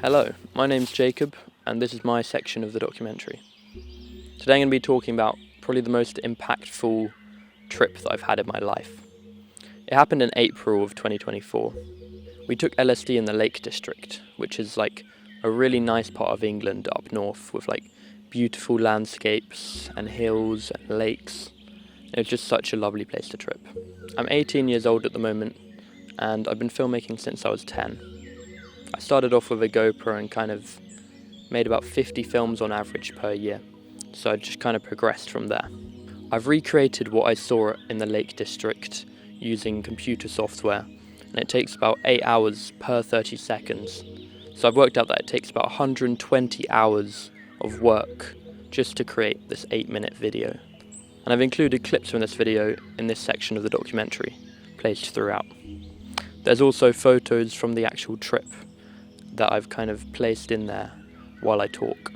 Hello, my name's Jacob, and this is my section of the documentary. Today I'm going to be talking about probably the most impactful trip that I've had in my life. It happened in April of 2024. We took LSD in the Lake District, which is like a really nice part of England up north with like beautiful landscapes and hills and lakes. It was just such a lovely place to trip. I'm 18 years old at the moment, and I've been filmmaking since I was 10. I started off with a GoPro and kind of made about 50 films on average per year, so I just kind of progressed from there. I've recreated what I saw in the Lake District using computer software, and it takes about 8 hours per 30 seconds. So I've worked out that it takes about 120 hours of work just to create this 8-minute video. And I've included clips from this video in this section of the documentary, placed throughout. There's also photos from the actual trip that I've kind of placed in there while I talk.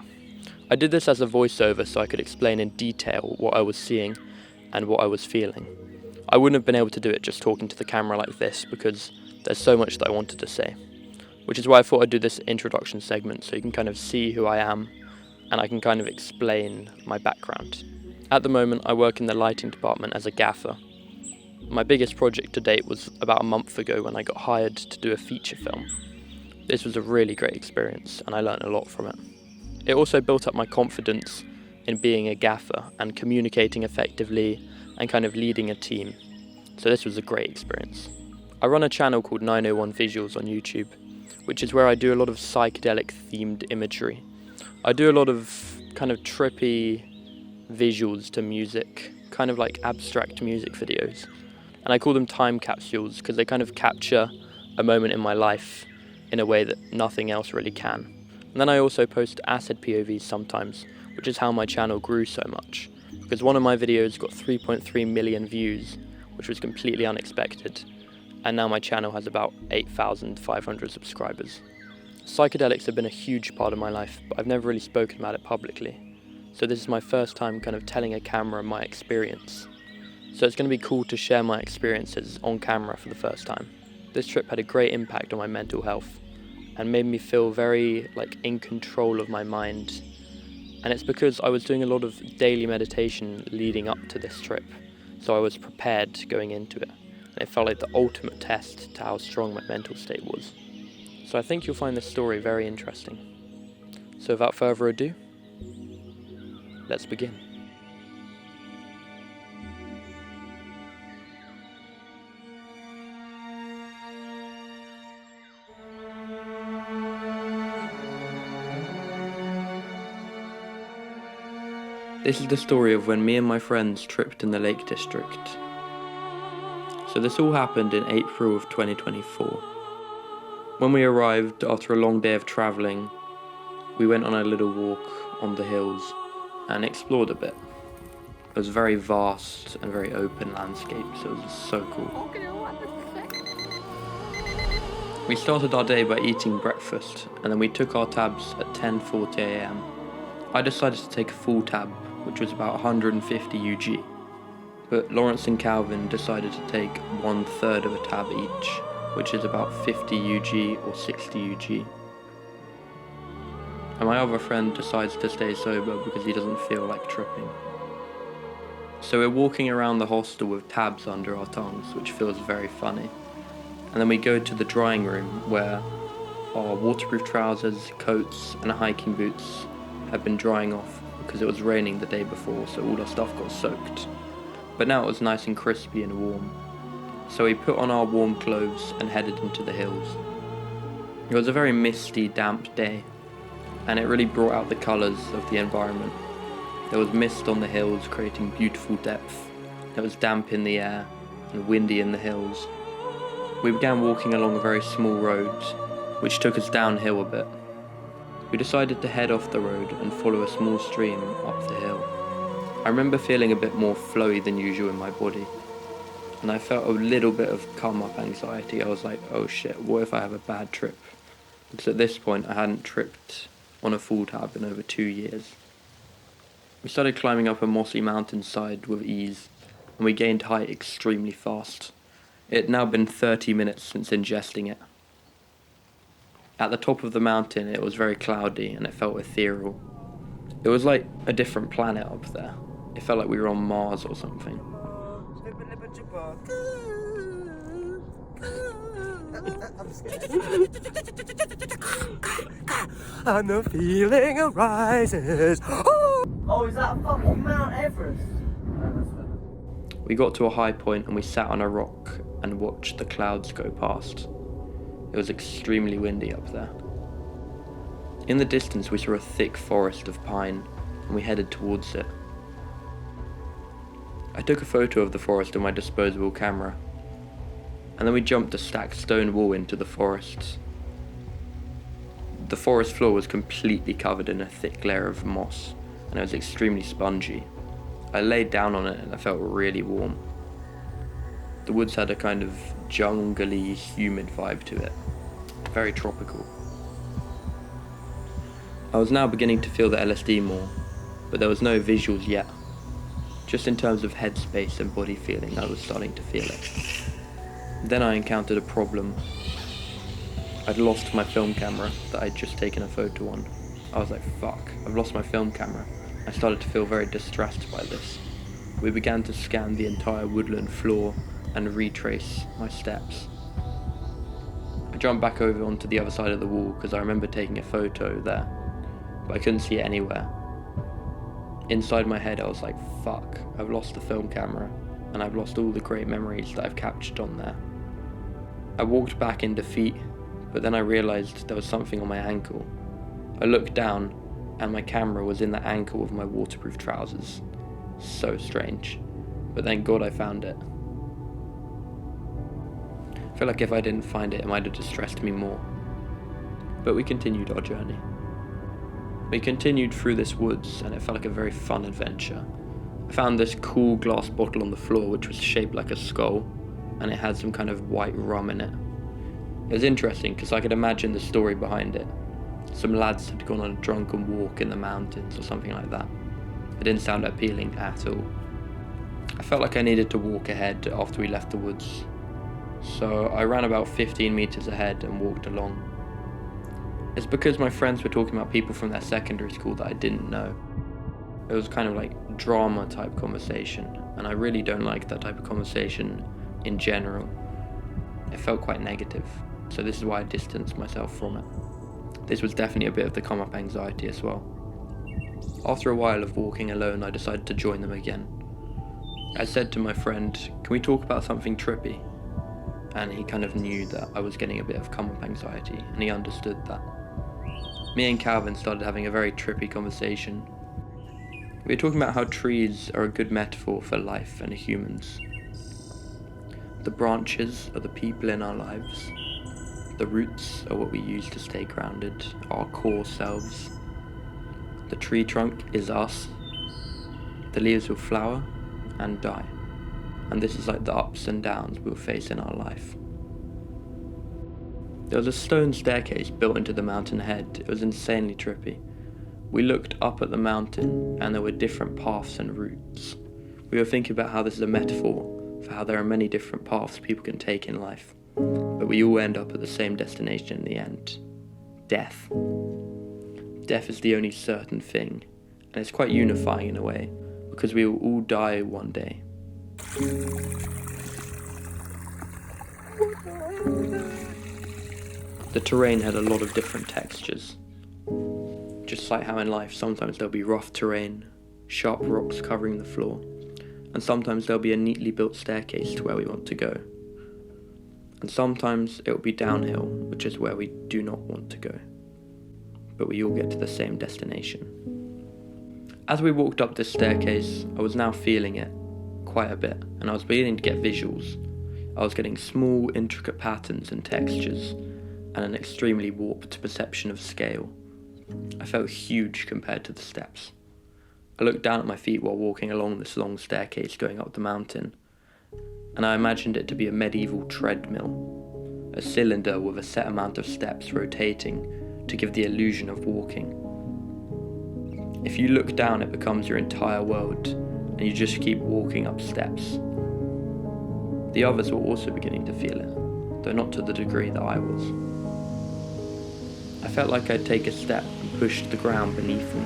I did this as a voiceover so I could explain in detail what I was seeing and what I was feeling. I wouldn't have been able to do it just talking to the camera like this because there's so much that I wanted to say, which is why I thought I'd do this introduction segment so you can kind of see who I am and I can kind of explain my background. At the moment, I work in the lighting department as a gaffer. My biggest project to date was about a month ago when I got hired to do a feature film. This was a really great experience and I learned a lot from it. It also built up my confidence in being a gaffer and communicating effectively and kind of leading a team. So this was a great experience. I run a channel called 901 Visuals on YouTube, which is where I do a lot of psychedelic themed imagery. I do a lot of kind of trippy visuals to music, kind of like abstract music videos. And I call them time capsules because they kind of capture a moment in my life in a way that nothing else really can. And then I also post acid POVs sometimes, which is how my channel grew so much, because one of my videos got 3.3 million views, which was completely unexpected, and now my channel has about 8,500 subscribers. Psychedelics have been a huge part of my life, but I've never really spoken about it publicly, so this is my first time kind of telling a camera my experience. So it's going to be cool to share my experiences on camera for the first time. This trip had a great impact on my mental health and made me feel very in control of my mind. And it's because I was doing a lot of daily meditation leading up to this trip, so I was prepared going into it. And it felt like the ultimate test to how strong my mental state was. So I think you'll find this story very interesting. So without further ado, let's begin. This is the story of when me and my friends tripped in the Lake District. So this all happened in April of 2024. When we arrived after a long day of travelling, we went on a little walk on the hills and explored a bit. It was very vast and very open landscape, so it was so cool. We started our day by eating breakfast, and then we took our tabs at 10:40 AM. I decided to take a full tab, which was about 150 UG, but Lawrence and Calvin decided to take 1/3 of a tab each, which is about 50 UG or 60 UG. And my other friend decides to stay sober because he doesn't feel like tripping. So we're walking around the hostel with tabs under our tongues, which feels very funny. And then we go to the drying room where our waterproof trousers, coats and hiking boots had been drying off because it was raining the day before, so all our stuff got soaked. But now it was nice and crispy and warm. So we put on our warm clothes and headed into the hills. It was a very misty, damp day, and it really brought out the colours of the environment. There was mist on the hills creating beautiful depth. There was damp in the air and windy in the hills. We began walking along a very small road, which took us downhill a bit. We decided to head off the road and follow a small stream up the hill. I remember feeling a bit more flowy than usual in my body, and I felt a little bit of come-up anxiety. I was like, oh shit, what if I have a bad trip? Because at this point I hadn't tripped on a full tab in over 2 years. We started climbing up a mossy mountainside with ease, and we gained height extremely fast. It had now been 30 minutes since ingesting it. At the top of the mountain it was very cloudy and it felt ethereal. It was like a different planet up there. It felt like we were on Mars or something. I'm scared. And the feeling arises. Oh, is that fucking Mount Everest? We got to a high point and we sat on a rock and watched the clouds go past. It was extremely windy up there. In the distance we saw a thick forest of pine and we headed towards it. I took a photo of the forest on my disposable camera, and then we jumped a stacked stone wall into the forest. The forest floor was completely covered in a thick layer of moss, and it was extremely spongy. I laid down on it and I felt really warm. The woods had a kind of jungly, humid vibe to it, very tropical. I was now beginning to feel the LSD more, but there was no visuals yet. Just in terms of headspace and body feeling, I was starting to feel it. Then I encountered a problem. I'd lost my film camera that I'd just taken a photo on. I was like, fuck, I've lost my film camera. I started to feel very distressed by this. We began to scan the entire woodland floor and retrace my steps. I jumped back over onto the other side of the wall because I remember taking a photo there, but I couldn't see it anywhere. Inside my head I was like, fuck, I've lost the film camera and I've lost all the great memories that I've captured on there. I walked back in defeat, but then I realised there was something on my ankle. I looked down and my camera was in the ankle of my waterproof trousers. So strange, but thank God I found it. I feel like if I didn't find it, it might have distressed me more. But we continued our journey. We continued through this woods and it felt like a very fun adventure. I found this cool glass bottle on the floor which was shaped like a skull and it had some kind of white rum in it. It was interesting because I could imagine the story behind it. Some lads had gone on a drunken walk in the mountains or something like that. It didn't sound appealing at all. I felt like I needed to walk ahead after we left the woods. So I ran about 15 meters ahead and walked along. It's because my friends were talking about people from their secondary school that I didn't know. It was kind of like drama type conversation, and I really don't like that type of conversation in general. It felt quite negative, so this is why I distanced myself from it. This was definitely a bit of the come up anxiety as well. After a while of walking alone, I decided to join them again. I said to my friend, can we talk about something trippy? And he kind of knew that I was getting a bit of come up anxiety, and he understood that. Me and Calvin started having a very trippy conversation. We were talking about how trees are a good metaphor for life and humans. The branches are the people in our lives. The roots are what we use to stay grounded, our core selves. The tree trunk is us. The leaves will flower and die. And this is like the ups and downs we'll face in our life. There was a stone staircase built into the mountain head. It was insanely trippy. We looked up at the mountain and there were different paths and routes. We were thinking about how this is a metaphor for how there are many different paths people can take in life, but we all end up at the same destination in the end. Death. Death is the only certain thing, and it's quite unifying in a way, because we will all die one day. The terrain had a lot of different textures. Just like how in life sometimes there'll be rough terrain, sharp rocks covering the floor, and sometimes there'll be a neatly built staircase to where we want to go. And sometimes it will be downhill, which is where we do not want to go. But we all get to the same destination. As we walked up this staircase, I was now feeling it quite a bit, and I was beginning to get visuals. I was getting small, intricate patterns and textures, and an extremely warped perception of scale. I felt huge compared to the steps. I looked down at my feet while walking along this long staircase going up the mountain, and I imagined it to be a medieval treadmill, a cylinder with a set amount of steps rotating to give the illusion of walking. If you look down, it becomes your entire world, and you just keep walking up steps. The others were also beginning to feel it, though not to the degree that I was. I felt like I'd take a step and push the ground beneath me.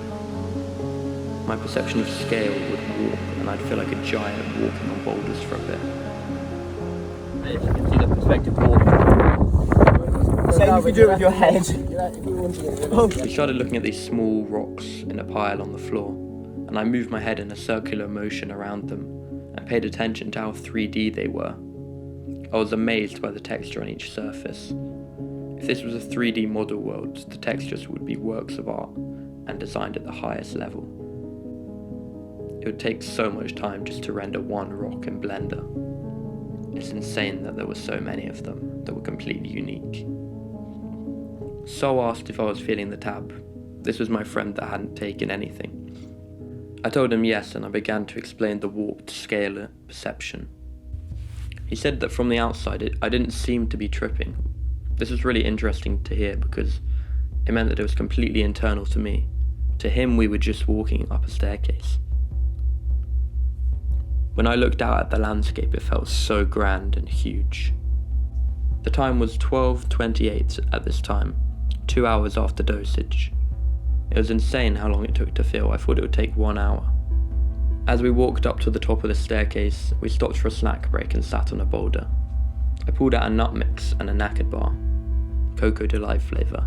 My perception of scale would warp, and I'd feel like a giant walking on boulders for a bit. If you can see the perspective warp. Same if you do it with your head. We started looking at these small rocks in a pile on the floor, and I moved my head in a circular motion around them and paid attention to how 3D they were. I was amazed by the texture on each surface. If this was a 3D model world, the textures would be works of art and designed at the highest level. It would take so much time just to render one rock in Blender. It's insane that there were so many of them that were completely unique. So asked if I was feeling the tab. This was my friend that hadn't taken anything. I told him yes, and I began to explain the warped scale perception. He said that from the outside I didn't seem to be tripping. This was really interesting to hear because it meant that it was completely internal to me. To him, we were just walking up a staircase. When I looked out at the landscape, it felt so grand and huge. The time was 12:28 at this time, 2 hours after dosage. It was insane how long it took to feel. I thought it would take 1 hour. As we walked up to the top of the staircase, we stopped for a snack break and sat on a boulder. I pulled out a nut mix and a knackered bar, Cocoa Delight flavour.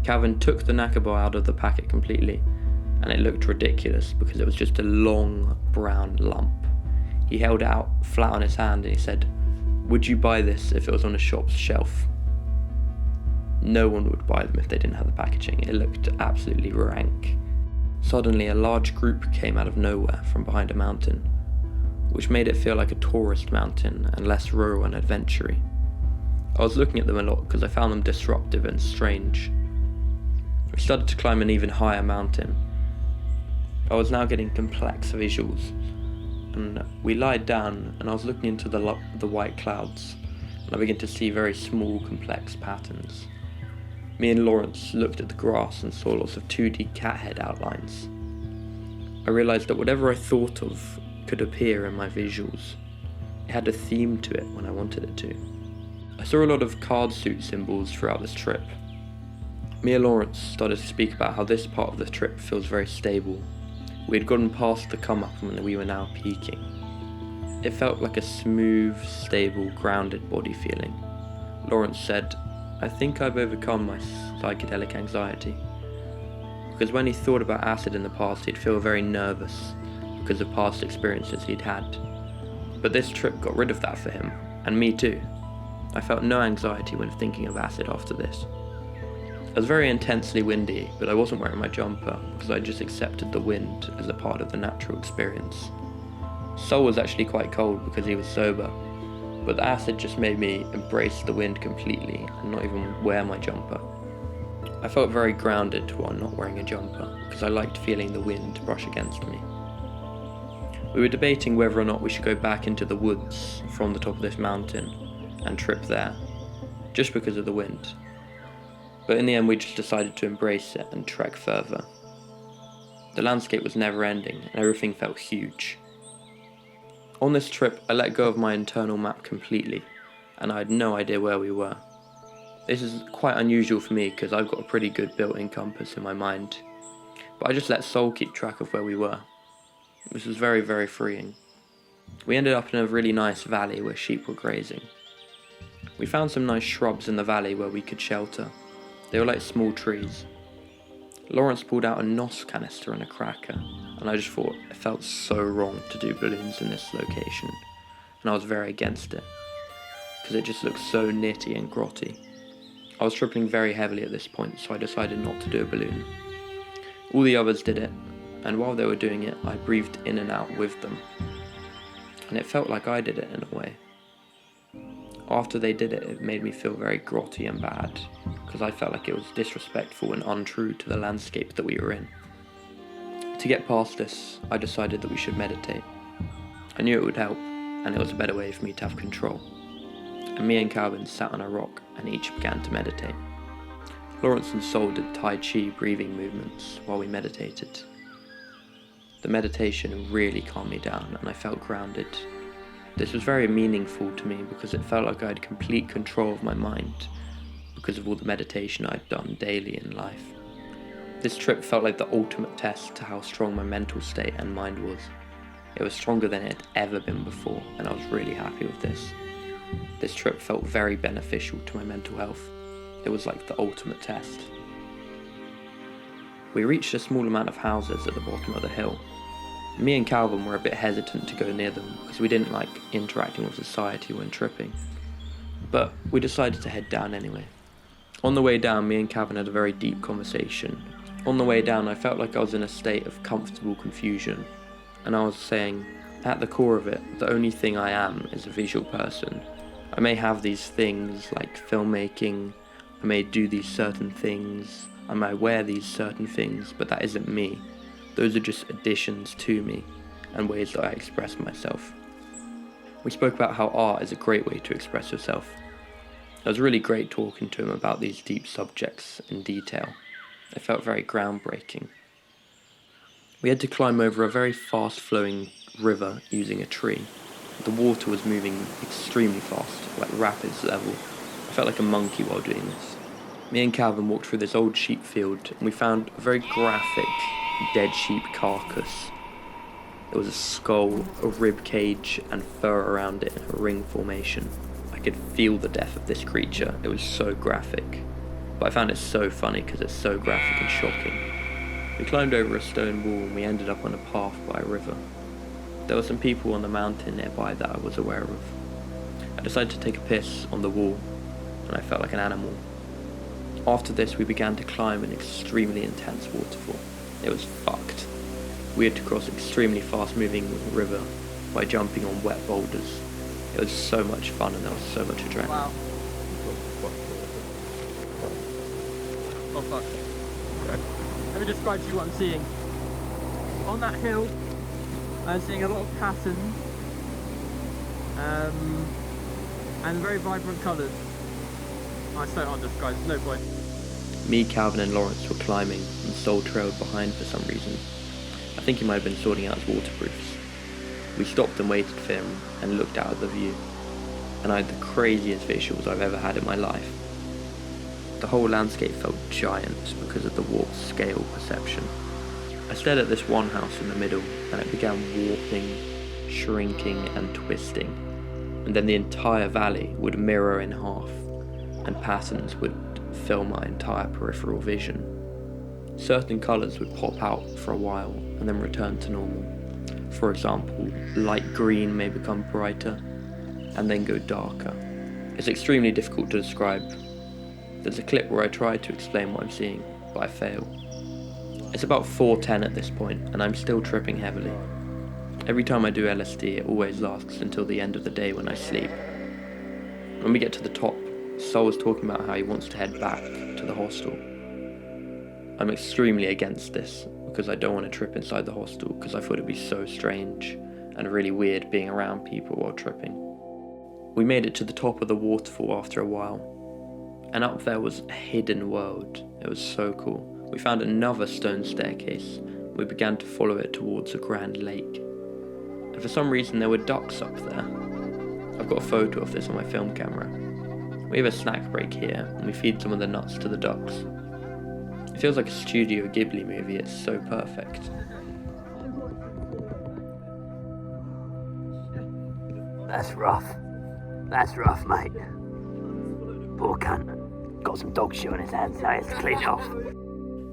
Calvin took the knackered bar out of the packet completely, and it looked ridiculous because it was just a long brown lump. He held it out flat on his hand and he said, "Would you buy this if it was on a shop's shelf?" No one would buy them if they didn't have the packaging. It looked absolutely rank. Suddenly a large group came out of nowhere from behind a mountain, which made it feel like a tourist mountain and less rural and adventure-y. I was looking at them a lot because I found them disruptive and strange. We started to climb an even higher mountain. I was now getting complex visuals, and we lied down and I was looking into the white clouds, and I began to see very small complex patterns. Me and Lawrence looked at the grass and saw lots of 2D cat head outlines. I realised that whatever I thought of could appear in my visuals. It had a theme to it when I wanted it to. I saw a lot of card suit symbols throughout this trip. Me and Lawrence started to speak about how this part of the trip feels very stable. We had gotten past the come up and we were now peaking. It felt like a smooth, stable, grounded body feeling. Lawrence said, "I think I've overcome my psychedelic anxiety." Because when he thought about acid in the past, he'd feel very nervous because of past experiences he'd had. But this trip got rid of that for him, and me too. I felt no anxiety when thinking of acid after this. It was very intensely windy, but I wasn't wearing my jumper because I just accepted the wind as a part of the natural experience. Sol was actually quite cold because he was sober, but the acid just made me embrace the wind completely and not even wear my jumper. I felt very grounded while not wearing a jumper because I liked feeling the wind brush against me. We were debating whether or not we should go back into the woods from the top of this mountain and trip there, just because of the wind. But in the end we just decided to embrace it and trek further. The landscape was never ending and everything felt huge. On this trip I let go of my internal map completely and I had no idea where we were. This is quite unusual for me because I've got a pretty good built-in compass in my mind, but I just let Sol keep track of where we were. This was very, very freeing. We ended up in a really nice valley where sheep were grazing. We found some nice shrubs in the valley where we could shelter. They were like small trees. Lawrence pulled out a NOS canister and a cracker, and I just thought it felt so wrong to do balloons in this location, and I was very against it, because it just looked so nitty and grotty. I was tripping very heavily at this point, so I decided not to do a balloon. All the others did it, and while they were doing it, I breathed in and out with them, and it felt like I did it in a way. After they did it, it made me feel very grotty and bad, because I felt like it was disrespectful and untrue to the landscape that we were in. To get past this, I decided that we should meditate. I knew it would help, and it was a better way for me to have control. And me and Calvin sat on a rock and each began to meditate. Lawrence and Sol did Tai Chi breathing movements while we meditated. The meditation really calmed me down and I felt grounded. This was very meaningful to me because it felt like I had complete control of my mind, because of all the meditation I'd done daily in life. This trip felt like the ultimate test to how strong my mental state and mind was. It was stronger than it had ever been before, and I was really happy with this. This trip felt very beneficial to my mental health. It was like the ultimate test. We reached a small amount of houses at the bottom of the hill. Me and Calvin were a bit hesitant to go near them because we didn't like interacting with society when tripping. But we decided to head down anyway. On the way down, me and Calvin had a very deep conversation. On the way down, I felt like I was in a state of comfortable confusion. And I was saying, at the core of it, the only thing I am is a visual person. I may have these things like filmmaking, I may do these certain things, I may wear these certain things, but that isn't me. Those are just additions to me and ways that I express myself. We spoke about how art is a great way to express yourself. It was really great talking to him about these deep subjects in detail. It felt very groundbreaking. We had to climb over a very fast-flowing river using a tree. The water was moving extremely fast, like rapids level. I felt like a monkey while doing this. Me and Calvin walked through this old sheep field and we found a very graphic dead sheep carcass. There was a skull, a rib cage and fur around it in a ring formation. I could feel the death of this creature. It was so graphic. But I found it so funny because it's so graphic and shocking. We climbed over a stone wall and we ended up on a path by a river. There were some people on the mountain nearby that I was aware of. I decided to take a piss on the wall and I felt like an animal. After this we began to climb an extremely intense waterfall. It was fucked. We had to cross an extremely fast moving river by jumping on wet boulders. It was so much fun and there was so much adrenaline. Wow. Oh fuck. Okay. Let me describe to you what I'm seeing. On that hill, I'm seeing a lot of patterns and very vibrant colours. I so hard to describe, there's no point. Me, Calvin and Lawrence were climbing and Sol trailed behind for some reason. I think he might have been sorting out his waterproofs. We stopped and waited for him and looked out at the view, and I had the craziest visuals I've ever had in my life. The whole landscape felt giant because of the warped scale perception. I stared at this one house in the middle and it began warping, shrinking and twisting, and then the entire valley would mirror in half and patterns would fill my entire peripheral vision. Certain colours would pop out for a while and then return to normal. For example, light green may become brighter and then go darker. It's extremely difficult to describe. There's a clip where I try to explain what I'm seeing, but I fail. It's about 4:10 at this point, and I'm still tripping heavily. Every time I do LSD, it always lasts until the end of the day when I sleep. When we get to the top, Sol was talking about how he wants to head back to the hostel. I'm extremely against this, because I don't want to trip inside the hostel, because I thought it'd be so strange and really weird being around people while tripping. We made it to the top of the waterfall after a while. And up there was a hidden world. It was so cool. We found another stone staircase. We began to follow it towards a grand lake. And for some reason there were ducks up there. I've got a photo of this on my film camera. We have a snack break here and we feed some of the nuts to the ducks. It feels like a Studio Ghibli movie, it's so perfect. That's rough. That's rough, mate. Poor cunt. Got some dog shit on his hands now, he has to clean it off.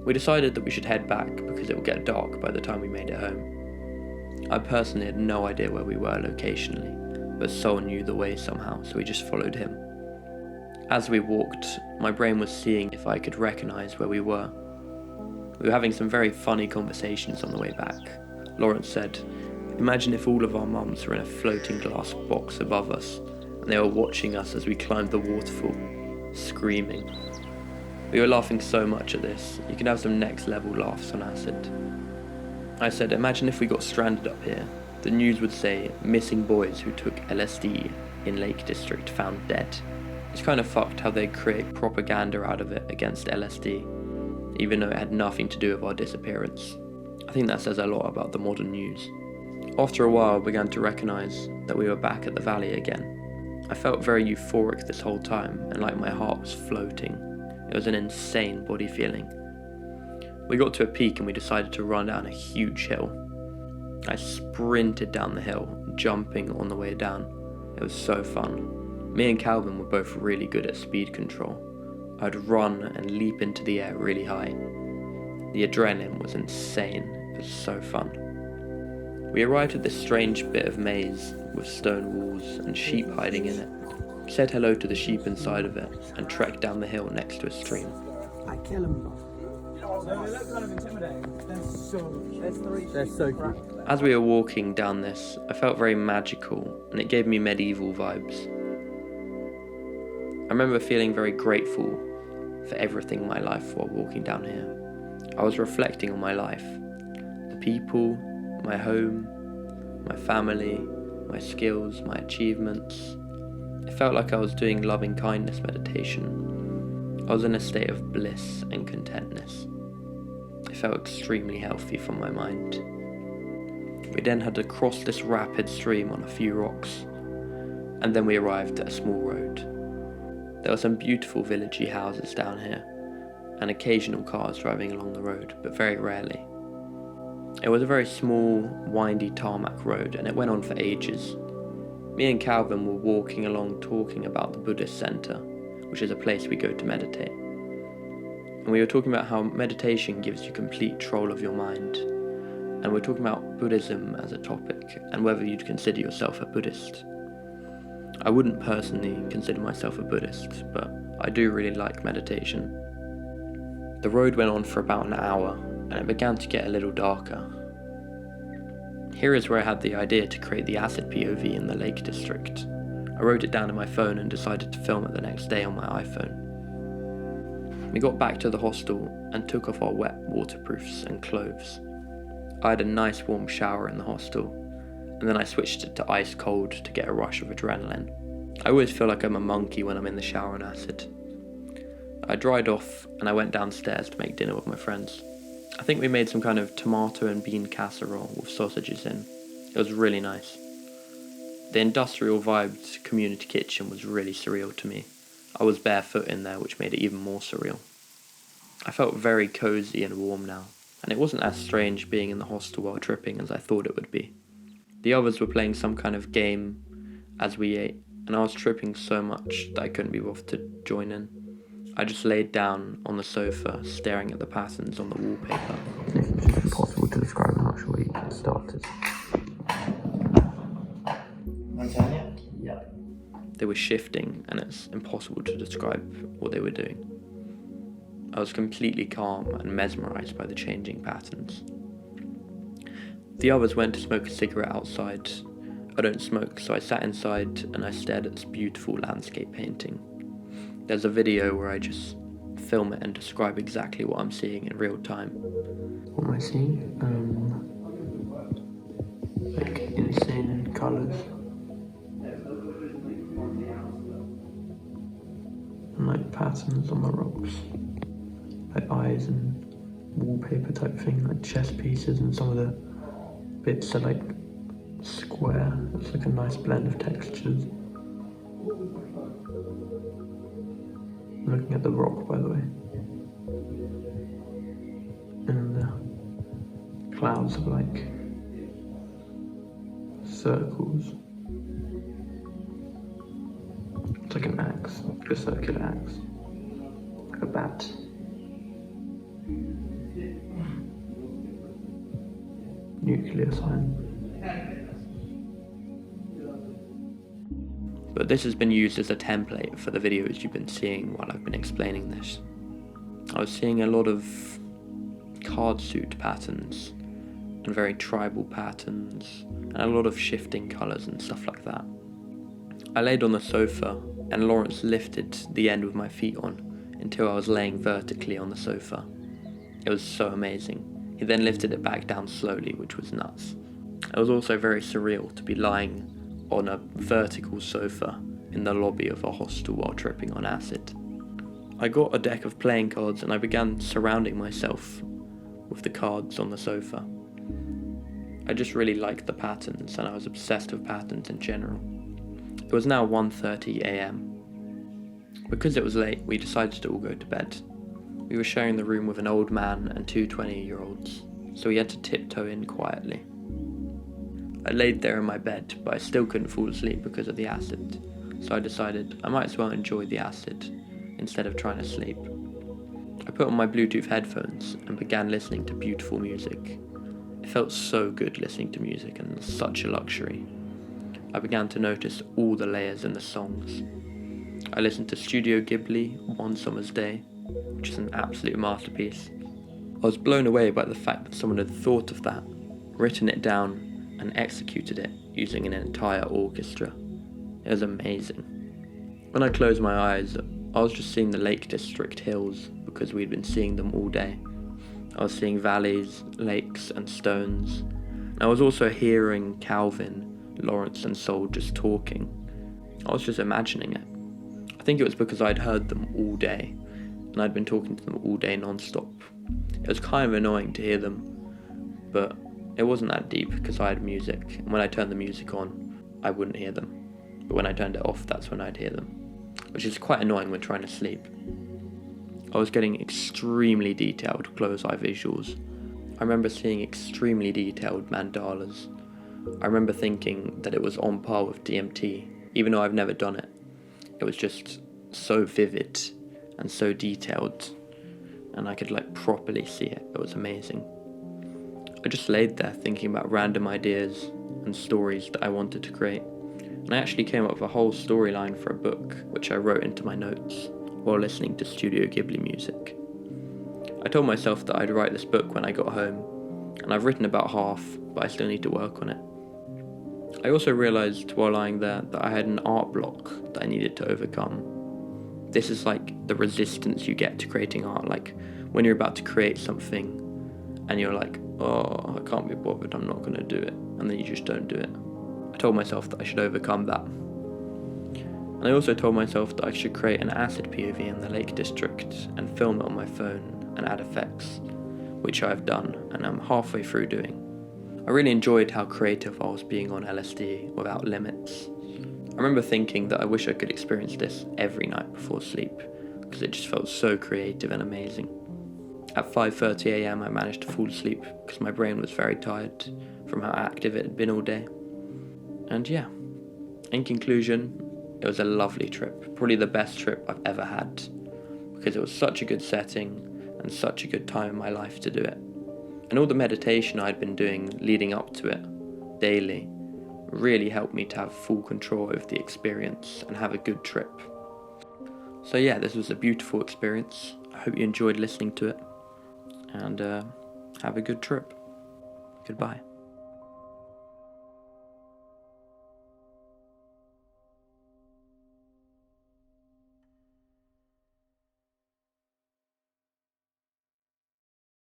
We decided that we should head back because it would get dark by the time we made it home. I personally had no idea where we were locationally, but Sol knew the way somehow, so we just followed him. As we walked, my brain was seeing if I could recognise where we were. We were having some very funny conversations on the way back. Lawrence said, "Imagine if all of our mums were in a floating glass box above us, and they were watching us as we climbed the waterfall, screaming." We were laughing so much at this, you can have some next level laughs on acid. I said, "Imagine if we got stranded up here. The news would say, missing boys who took LSD in Lake District found dead." It's kind of fucked how they create propaganda out of it against LSD, even though it had nothing to do with our disappearance. I think that says a lot about the modern news. After a while I began to recognise that we were back at the valley again. I felt very euphoric this whole time, and like my heart was floating. It was an insane body feeling. We got to a peak and we decided to run down a huge hill. I sprinted down the hill, jumping on the way down. It was so fun. Me and Calvin were both really good at speed control. I'd run and leap into the air really high. The adrenaline was insane. It was so fun. We arrived at this strange bit of maze with stone walls and sheep hiding in it. Said hello to the sheep inside of it and trekked down the hill next to a stream. I kill them. They look kind of intimidating. They're so cute. As we were walking down this, I felt very magical and it gave me medieval vibes. I remember feeling very grateful for everything in my life while walking down here. I was reflecting on my life, the people, my home, my family, my skills, my achievements. It felt like I was doing loving kindness meditation. I was in a state of bliss and contentness. It felt extremely healthy for my mind. We then had to cross this rapid stream on a few rocks, and then we arrived at a small road. There were some beautiful villagey houses down here, and occasional cars driving along the road, but very rarely. It was a very small, windy tarmac road, and it went on for ages. Me and Calvin were walking along talking about the Buddhist Center, which is a place we go to meditate. And we were talking about how meditation gives you complete control of your mind. And we were talking about Buddhism as a topic, and whether you'd consider yourself a Buddhist. I wouldn't personally consider myself a Buddhist, but I do really like meditation. The road went on for about an hour, and it began to get a little darker. Here is where I had the idea to create the acid POV in the Lake District. I wrote it down in my phone and decided to film it the next day on my iPhone. We got back to the hostel and took off our wet waterproofs and clothes. I had a nice warm shower in the hostel, and then I switched it to ice cold to get a rush of adrenaline. I always feel like I'm a monkey when I'm in the shower on acid. I dried off and I went downstairs to make dinner with my friends. I think we made some kind of tomato and bean casserole with sausages in. It was really nice. The industrial vibed community kitchen was really surreal to me. I was barefoot in there, which made it even more surreal. I felt very cozy and warm now, and it wasn't as strange being in the hostel while tripping as I thought it would be. The others were playing some kind of game as we ate, and I was tripping so much that I couldn't be bothered to join in. I just laid down on the sofa, staring at the patterns on the wallpaper. It's impossible to describe how much we started. Yeah. They were shifting, and it's impossible to describe what they were doing. I was completely calm and mesmerised by the changing patterns. The others went to smoke a cigarette outside. I don't smoke, so I sat inside and I stared at this beautiful landscape painting. There's a video where I just film it and describe exactly what I'm seeing in real time. What am I seeing? Like insane colours. And like patterns on the rocks. Like eyes and wallpaper type thing, like chess pieces, and some of the bits are like square. It's like a nice blend of textures. I'm looking at the rock, by the way. And the clouds are like circles. It's like an axe, like a circular axe. Like a bat. Nuclear sign. But this has been used as a template for the videos you've been seeing while I've been explaining this. I was seeing a lot of card suit patterns and very tribal patterns and a lot of shifting colours and stuff like that. I laid on the sofa and Lawrence lifted the end with my feet on until I was laying vertically on the sofa. It was so amazing. He then lifted it back down slowly, which was nuts. It was also very surreal to be lying on a vertical sofa in the lobby of a hostel while tripping on acid. I got a deck of playing cards and I began surrounding myself with the cards on the sofa. I just really liked the patterns and I was obsessed with patterns in general. It was now 1:30 a.m. Because it was late, we decided to all go to bed. We were sharing the room with an old man and two 20-year-olds, so we had to tiptoe in quietly. I laid there in my bed, but I still couldn't fall asleep because of the acid, so I decided I might as well enjoy the acid instead of trying to sleep. I put on my Bluetooth headphones and began listening to beautiful music. It felt so good listening to music, and such a luxury. I began to notice all the layers in the songs. I listened to Studio Ghibli, One Summer's Day, which is an absolute masterpiece. I was blown away by the fact that someone had thought of that, written it down, and executed it using an entire orchestra. It was amazing. When I closed my eyes, I was just seeing the Lake District hills because we'd been seeing them all day. I was seeing valleys, lakes, and stones. And I was also hearing Calvin, Lawrence, and Sol just talking. I was just imagining it. I think it was because I'd heard them all day, and I'd been talking to them all day non-stop. It was kind of annoying to hear them, but it wasn't that deep because I had music, and when I turned the music on, I wouldn't hear them. But when I turned it off, that's when I'd hear them, which is quite annoying when trying to sleep. I was getting extremely detailed close-eye visuals. I remember seeing extremely detailed mandalas. I remember thinking that it was on par with DMT, even though I've never done it. It was just so vivid and so detailed, and I could properly see it. It was amazing. I just laid there thinking about random ideas and stories that I wanted to create, and I actually came up with a whole storyline for a book, which I wrote into my notes while listening to Studio Ghibli music. I told myself that I'd write this book when I got home, and I've written about half, but I still need to work on it. I also realised while lying there that I had an art block that I needed to overcome. This is the resistance you get to creating art, when you're about to create something and you're like, oh, I can't be bothered, I'm not going to do it, and then you just don't do it. I told myself that I should overcome that. And I also told myself that I should create an acid POV in the Lake District and film it on my phone and add effects, which I've done and I'm halfway through doing. I really enjoyed how creative I was being on LSD without limits. I remember thinking that I wish I could experience this every night before sleep, because it just felt so creative and amazing. At 5:30 a.m. I managed to fall asleep because my brain was very tired from how active it had been all day. And yeah, in conclusion, it was a lovely trip, probably the best trip I've ever had, because it was such a good setting and such a good time in my life to do it. And all the meditation I'd been doing leading up to it, daily, really helped me to have full control over the experience and have a good trip. So yeah, this was a beautiful experience. I hope you enjoyed listening to it, and have a good trip. Goodbye.